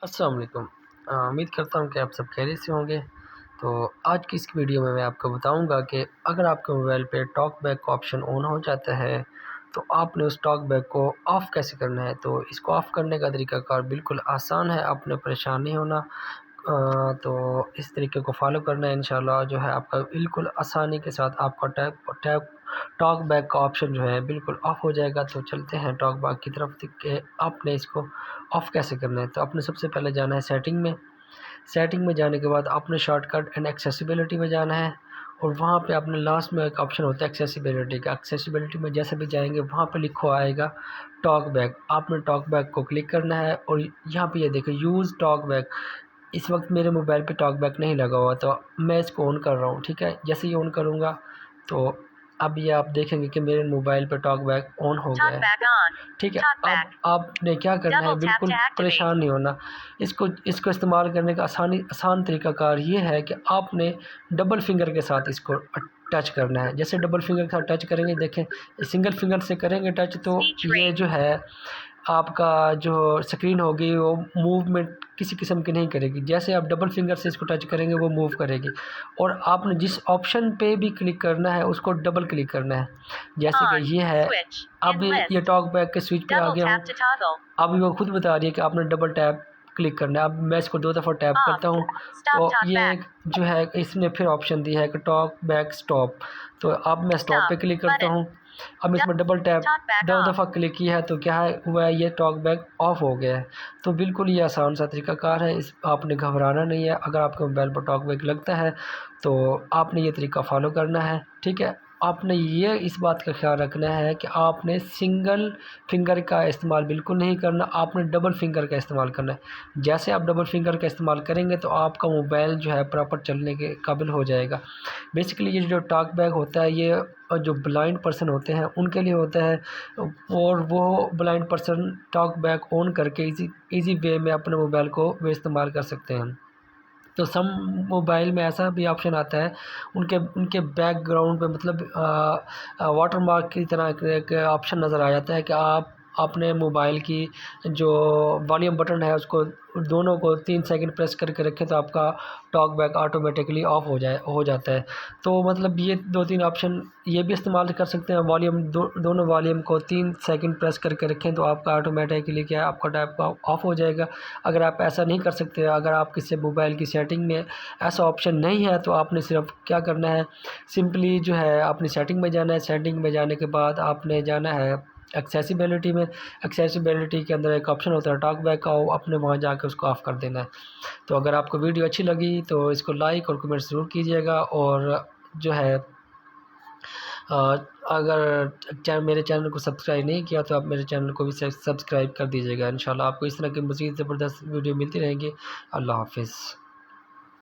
अस्सलाम वालेकुम। उम्मीद करता हूँ कि आप सब खैरियत से होंगे। तो आज की इस वीडियो में मैं आपको बताऊँगा कि अगर आपके मोबाइल पे टॉक बैक का ऑप्शन ऑन हो जाता है, तो आपने उस टॉक बैक को ऑफ़ कैसे करना है। तो इसको ऑफ़ करने का तरीकाकार बिल्कुल आसान है, आपने परेशान नहीं होना। तो इस तरीके को फ़ॉलो करना है, इंशाल्लाह जो है आपका बिल्कुल आसानी के साथ आपका टैप टैप टॉक बैक का ऑप्शन जो है बिल्कुल ऑफ़ हो जाएगा। तो चलते हैं टॉक बैक की तरफ कि आपने इसको ऑफ़ कैसे करना है। तो आपने सबसे पहले जाना है सेटिंग में। सेटिंग में जाने के बाद आपने शॉर्टकट एंड एक्सेसिबिलिटी में जाना है और वहाँ पे आपने लास्ट में एक ऑप्शन होता है एक्सेसिबिलिटी का। एक्सेसिबिलिटी में जैसे भी जाएंगे वहाँ पे लिखा आएगा टॉक बैक। आपने टॉक बैक को क्लिक करना है और यहाँ पे ये देखिए यूज़ टॉक बैक। इस वक्त मेरे मोबाइल पे टॉक बैक नहीं लगा हुआ, तो मैं इसको ऑन कर रहा हूँ। ठीक है, जैसे ही ऑन करूँगा तो अब ये आप देखेंगे कि मेरे मोबाइल पे टॉक बैक ऑन हो गया है। ठीक है, अब आपने क्या करना है, बिल्कुल परेशान नहीं होना। इसको इसको इस्तेमाल करने का आसान तरीकाकार ये है कि आपने डबल फिंगर के साथ इसको टच करना है। जैसे डबल फिंगर के साथ टच करेंगे, देखें सिंगल फिंगर से करेंगे टच तो ये जो है आपका जो स्क्रीन होगी वो मूवमेंट किसी किस्म की नहीं करेगी। जैसे आप डबल फिंगर से इसको टच करेंगे वो मूव करेगी। और आपने जिस ऑप्शन पे भी क्लिक करना है उसको डबल क्लिक करना है। जैसे कि ये है, अब ये टॉक बैक के स्विच पे आ गया हूँ। अब वो खुद बता रही है कि आपने डबल टैप क्लिक करना है। अब मैं इसको 2 दफ़ा टैप करता हूँ तो ये एक जो है इसने फिर ऑप्शन दिया है कि टॉक बैक स्टॉप। तो अब मैं स्टॉप पे क्लिक करता हूँ। अब इसमें डबल टैप 2 दफ़ा क्लिक किया है तो क्या है हुआ है, ये टॉक बैक ऑफ हो गया है। तो बिल्कुल ये आसान सा तरीकाकार है, इस आपने घबराना नहीं है। अगर आपके मोबाइल पर टॉक बैक लगता है तो आपने ये तरीका फ़ॉलो करना है। ठीक है, आपने ये इस बात का ख़्याल रखना है कि आपने सिंगल फिंगर का इस्तेमाल बिल्कुल नहीं करना, आपने डबल फिंगर का इस्तेमाल करना है। जैसे आप डबल फिंगर का इस्तेमाल करेंगे तो आपका मोबाइल जो है प्रॉपर चलने के काबिल हो जाएगा। बेसिकली ये जो टॉक बैक होता है ये जो ब्लाइंड पर्सन होते हैं उनके लिए होता है, और वो blind person talk back on करके ईज़ी वे में अपने मोबाइल को वो इस्तेमाल कर सकते हैं। तो सम मोबाइल में ऐसा भी ऑप्शन आता है, उनके उनके बैकग्राउंड पे मतलब वाटरमार्क की तरह एक ऑप्शन नज़र आ जाता है कि आप अपने मोबाइल की जो वॉल्यूम बटन है उसको दोनों को 3 सेकंड प्रेस करके रखें तो आपका टॉक बैक ऑटोमेटिकली ऑफ हो जाता है। तो मतलब ये 2-3 ऑप्शन ये भी इस्तेमाल कर सकते हैं। वॉल्यूम दोनों वॉल्यूम को 3 सेकंड प्रेस करके रखें तो आपका ऑटोमेटिकली क्या है आपका टैब ऑफ हो जाएगा। अगर आप ऐसा नहीं कर सकते, अगर आप किसी मोबाइल की सेटिंग में ऐसा ऑप्शन नहीं है तो आपने सिर्फ क्या करना है, सिंपली जो है अपनी सेटिंग में जाना है। सेटिंग में जाने के बाद आपने जाना है एक्सेसिबिलिटी में। एक्सेसिबिलिटी के अंदर एक ऑप्शन होता है टॉक बैक का, वो अपने वहाँ जाकर उसको ऑफ़ कर देना है। तो अगर आपको वीडियो अच्छी लगी तो इसको लाइक और कमेंट ज़रूर कीजिएगा। और जो है अगर मेरे चैनल को सब्सक्राइब नहीं किया तो आप मेरे चैनल को भी सब्सक्राइब कर दीजिएगा। इंशाल्लाह आपको इस तरह की मज़ीद ज़बरदस्त वीडियो मिलती रहेंगी। अल्लाह हाफ़िज़।